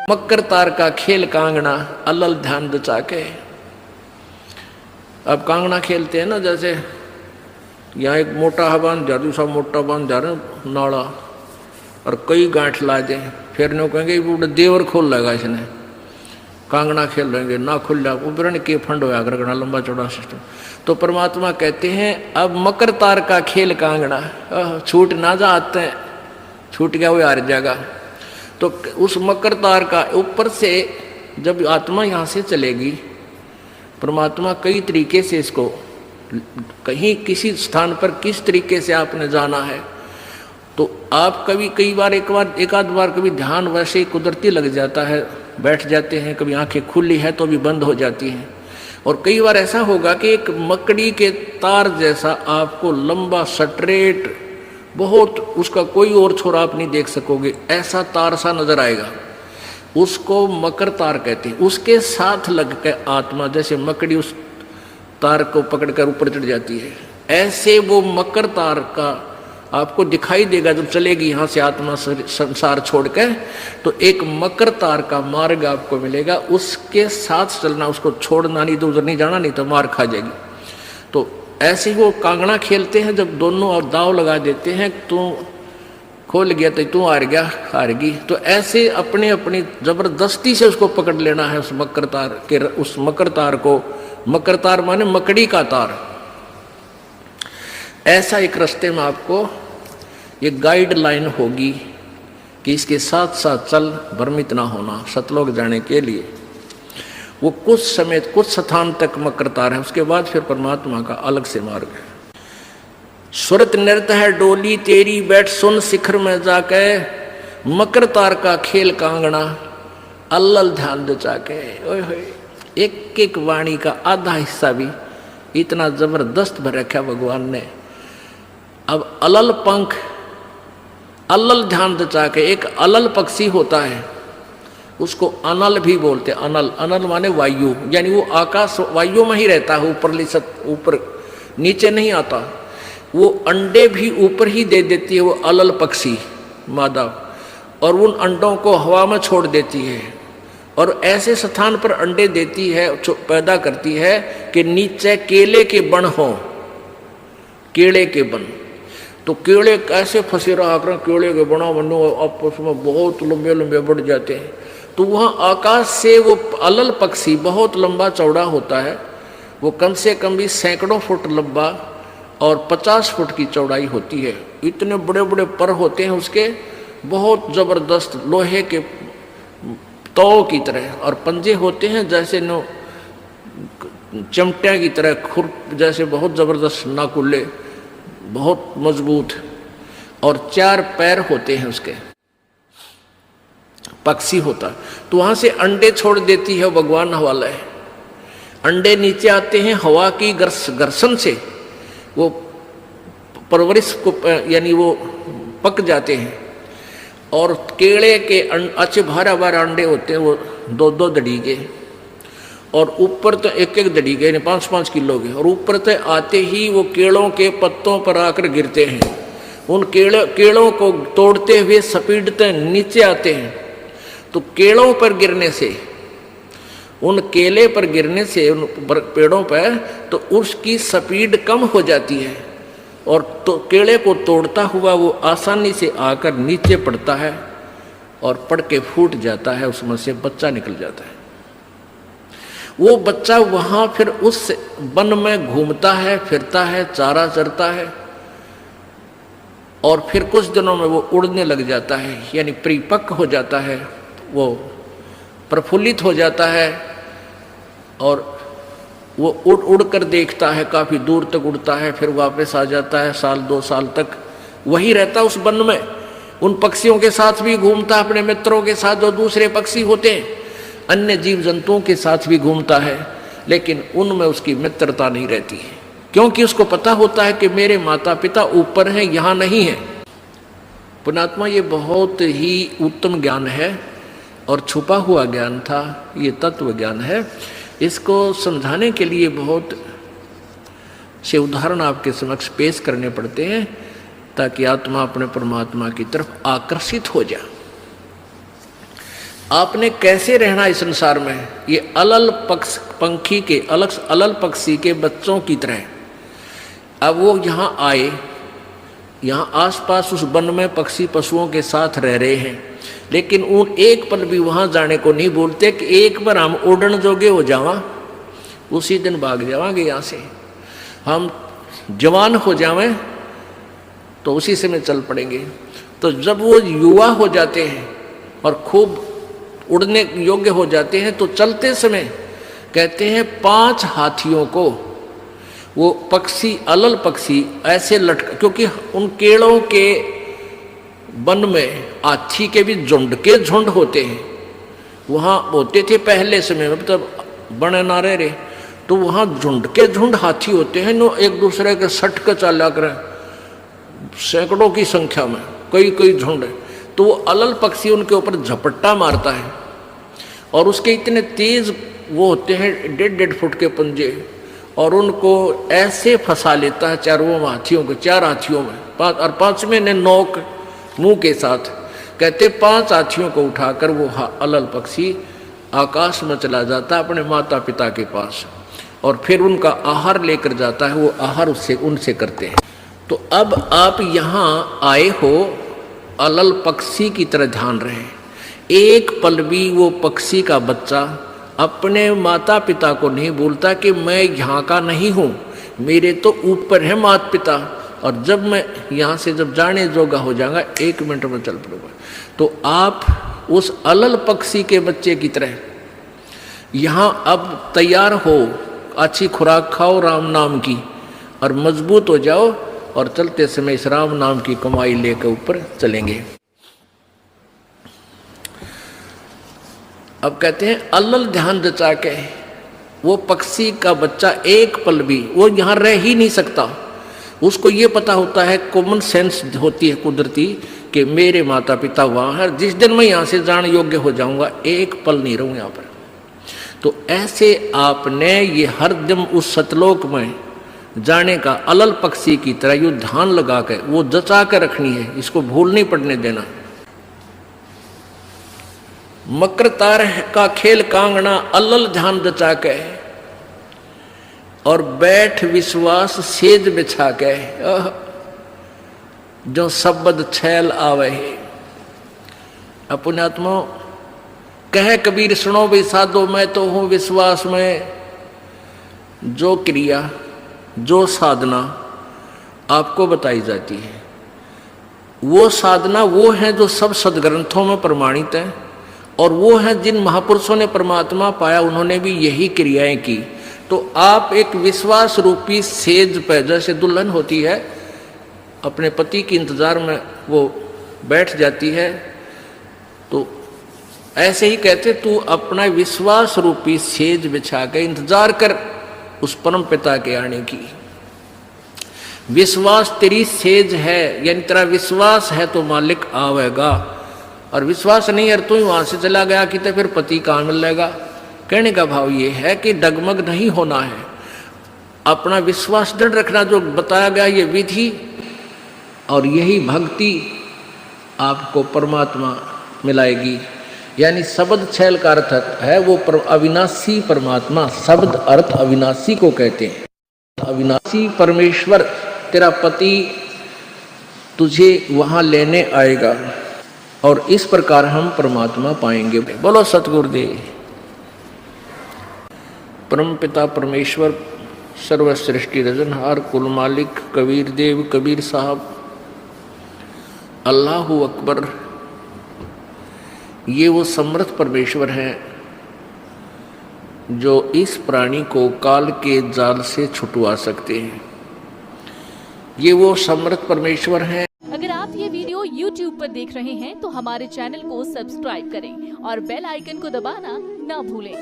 मकर तार का खेल कांगना अलल ध्यान दचा के। अब कांगना खेलते हैं ना, जैसे यहाँ एक मोटा बांध दिया, दूसरा मोटा बांध दिया नाड़ा, और कई गांठ ला दे, फिर नो कहेंगे वो देवर खोल लेगा इसने, कांगना खेल रहेंगे ना खुल जा, उबरण के फंड होया करना लंबा चौड़ा सिस्टम। तो परमात्मा कहते हैं अब मकर तार का खेल कांगना, छूट ना जाते हैं, छूट गया वो हार जाएगा। तो उस मकर तार का ऊपर से जब आत्मा यहाँ से चलेगी, परमात्मा कई तरीके से इसको, कहीं किसी स्थान पर किस तरीके से आपने जाना है, तो आप कभी कई बार एक आध बार कभी ध्यान वैसे कुदरती लग जाता है, बैठ जाते हैं, कभी आंखें खुली है तो भी बंद हो जाती हैं, और कई बार ऐसा होगा कि एक मकड़ी के तार जैसा आपको लंबा स्ट्रेट, बहुत उसका कोई और छोर आप नहीं देख सकोगे, ऐसा तार सा नजर आएगा, उसको मकर तार कहते हैं। उसके साथ लग के आत्मा जैसे मकड़ी उस तार को पकड़कर ऊपर चढ़ जाती है, ऐसे वो मकर तार का आपको दिखाई देगा जब चलेगी यहाँ से आत्मा संसार छोड़ के, तो एक मकर तार का मार्ग आपको मिलेगा, उसके साथ चलना, उसको छोड़ना नहीं तो उधर नहीं जाना, नहीं तो मार खा जाएगी। तो ऐसे ही वो कांगड़ा खेलते हैं, जब दोनों और दाव लगा देते हैं, तू खोल गया तो तू हार गया, हारगी, तो ऐसे अपने अपनी जबरदस्ती से उसको पकड़ लेना है उस मकर तार के, उस मकर तार को। मकर तार माने मकड़ी का तार। ऐसा एक रास्ते में आपको ये गाइडलाइन होगी कि इसके साथ साथ चल, भ्रमित ना होना सतलोक जाने के लिए। वो कुछ समय कुछ स्थान तक मकर तार है, उसके बाद फिर परमात्मा का अलग से मार्ग है। सुरत नृत्य है डोली तेरी, बैठ सुन शिखर में जाके, मकर तार का खेल कांगना अल्लल ध्यान दचा के। ओए होए, एक एक वाणी का आधा हिस्सा भी इतना जबरदस्त भर रखा भगवान ने। अब अलल पंख, अलल ध्यान दचा के, एक अलल पक्षी होता है, उसको अनल भी बोलते हैं। अनल, अनल माने वायु, यानी वो आकाश वायु में ही रहता है, ऊपर नीचे नहीं आता। वो अंडे भी ऊपर ही दे देती है वो अलल पक्षी मादा, और उन अंडों को हवा में छोड़ देती है, और ऐसे स्थान पर अंडे देती है, पैदा करती है कि नीचे केले के बन हो, केले के बन। तो केले कैसे फंसे रहा कर, केले के बना बनो आपस में बहुत लंबे लंबे बढ़ जाते हैं। तो वहाँ आकाश से वो अलल पक्षी बहुत लंबा चौड़ा होता है, वो कम से कम भी सैकड़ों फुट लंबा और 50 फुट की चौड़ाई होती है। इतने बड़े बड़े पर होते हैं उसके, बहुत ज़बरदस्त लोहे के तौ की तरह, और पंजे होते हैं जैसे नो चमटिया की तरह, खुर जैसे बहुत ज़बरदस्त नाकुल्ले, बहुत मजबूत, और 4 पैर होते हैं उसके, पक्षी होता। तो वहाँ से अंडे छोड़ देती है भगवान वाला है। अंडे नीचे आते हैं हवा की घर्षण से, वो परवरिश को यानी वो पक जाते हैं, और केले के अच्छे भारा भारा अंडे होते हैं, वो 2-2 दड़ी के, और ऊपर तो 1-1 दड़ी के, 5-5 किलो के, और ऊपर तो आते ही वो केलों के पत्तों पर आकर गिरते हैं। उन केलों को तोड़ते हुए सपीटते नीचे आते हैं। तो केलों पर गिरने से, उन केले पर गिरने से, उन पेड़ों पर, तो उसकी स्पीड कम हो जाती है, और तो केले को तोड़ता हुआ वो आसानी से आकर नीचे पड़ता है, और पड़ के फूट जाता है, उसमें से बच्चा निकल जाता है। वो बच्चा वहाँ फिर उस वन में घूमता है, फिरता है, चारा चरता है, और फिर कुछ दिनों में वो उड़ने लग जाता है, यानी परिपक्व हो जाता है, वो प्रफुल्लित हो जाता है, और वो उड़ उड़ कर देखता है, काफ़ी दूर तक उड़ता है, फिर वापस आ जाता है, 1-2 साल तक वही रहता उस वन में। उन पक्षियों के साथ भी घूमता, अपने मित्रों के साथ जो दूसरे पक्षी होते हैं, अन्य जीव जंतुओं के साथ भी घूमता है, लेकिन उनमें उसकी मित्रता नहीं रहती है, क्योंकि उसको पता होता है कि मेरे माता पिता ऊपर हैं, यहाँ नहीं है। पुण्यात्मा, ये बहुत ही उत्तम ज्ञान है और छुपा हुआ ज्ञान था, ये तत्व ज्ञान है। इसको समझाने के लिए बहुत से उदाहरण आपके समक्ष पेश करने पड़ते हैं, ताकि आत्मा अपने परमात्मा की तरफ आकर्षित हो जाए। आपने कैसे रहना इस संसार में, ये अलल पंखी के अलल पक्षी के बच्चों की तरह। अब वो यहाँ आए, यहाँ आसपास उस वन में पक्षी पशुओं के साथ रह रहे हैं, लेकिन उन एक पल भी वहाँ जाने को नहीं बोलते कि एक बार हम उड़न जोगे हो जावा, उसी दिन भाग जावांगे यहाँ से, हम जवान हो जावें तो उसी से में चल पड़ेंगे। तो जब वो युवा हो जाते हैं और खूब उड़ने योग्य हो जाते हैं, तो चलते समय कहते हैं 5 हाथियों को वो पक्षी अलल पक्षी ऐसे लटक, क्योंकि उन केड़ों के वन में हाथी के भी झुंड के झुंड होते हैं, वहाँ होते थे पहले समय में, तब बने ना रहे, तो वहाँ झुंड के झुंड हाथी होते हैं, नो एक दूसरे के सट के चला कर सैकड़ों की संख्या में, कई झुंड। तो वो अलल पक्षी उनके ऊपर झपट्टा मारता है और उसके इतने तेज वो होते हैं 1.5 फुट के पंजे, और उनको ऐसे फंसा लेता है चारों हाथियों को, 4 हाथियों में, 5 और 5वें ने नोक मुंह के साथ। कहते 5 हाथियों को उठाकर वो अलल पक्षी आकाश में चला जाता है अपने माता पिता के पास, और फिर उनका आहार लेकर जाता है, वो आहार उससे उनसे करते हैं। तो अब आप यहाँ आए हो अलल पक्षी की तरह ध्यान रहे, एक पल भी वो पक्षी का बच्चा अपने माता पिता को नहीं बोलता कि मैं यहाँ का नहीं हूँ, मेरे तो ऊपर है माता पिता, और जब मैं यहाँ से जब जाने जोगा हो जाऊंगा 1 मिनट में चल पड़ूंगा। तो आप उस अलल पक्षी के बच्चे की तरह यहाँ अब तैयार हो, अच्छी खुराक खाओ राम नाम की, और मजबूत हो जाओ, और चलते समय इस राम नाम की कमाई लेकर ऊपर चलेंगे। अब कहते हैं अलल ध्यान जचा के वो पक्षी का बच्चा एक पल भी वो यहाँ रह ही नहीं सकता, उसको ये पता होता है, कॉमन सेंस होती है कुदरती, कि मेरे माता पिता वहाँ है, जिस दिन मैं यहाँ से जाने योग्य हो जाऊंगा एक पल नहीं रहूँ यहाँ पर। तो ऐसे आपने ये हर दिन उस सतलोक में जाने का अलल पक्षी की तरह यू ध्यान लगा कर वो जचा कर रखनी है, इसको भूल नहीं पड़ने देना। मकर तार का खेल कांगना अलल ध्यान जचा के, और बैठ विश्वास सेज बिछा के, जो शब्द छैल आवे है। अपनात्मा कह कबीर सुनो भी साधो, मैं तो हूं विश्वास में, जो क्रिया जो साधना आपको बताई जाती है वो साधना वो है जो सब सदग्रंथों में प्रमाणित है, और वो है जिन महापुरुषों ने परमात्मा पाया उन्होंने भी यही क्रियाएं की। तो आप एक विश्वास रूपी सेज पे, जैसे दुल्हन होती है अपने पति के इंतजार में वो बैठ जाती है, तो ऐसे ही कहते तू अपना विश्वास रूपी सेज बिछा के इंतजार कर उस परम पिता के आने की। विश्वास तेरी सेज है, यानी तेरा विश्वास है तो मालिक आवेगा, और विश्वास नहीं है तो ही वहां से चला गया कि तो फिर पति कहाँ मिलेगा। कहने का भाव ये है कि डगमग नहीं होना है, अपना विश्वास दृढ़ रखना, जो बताया गया ये विधि और यही भक्ति आपको परमात्मा मिलाएगी। यानी शब्द छैल का अर्थ है वो अविनाशी परमात्मा, शब्द अर्थ अविनाशी को कहते हैं। अविनाशी परमेश्वर तेरा पति तुझे वहां लेने आएगा, और इस प्रकार हम परमात्मा पाएंगे। बोलो सतगुरुदेव। परम पिता परमेश्वर सर्वसृष्टि रजनहार कुल मालिक कबीर देव कबीर साहब अल्लाहु अकबर, ये वो समर्थ परमेश्वर हैं जो इस प्राणी को काल के जाल से छुटवा सकते हैं। ये वो समर्थ परमेश्वर हैं। अगर आप ये वीडियो YouTube पर देख रहे हैं तो हमारे चैनल को सब्सक्राइब करें और बेल आइकन को दबाना ना भूलें।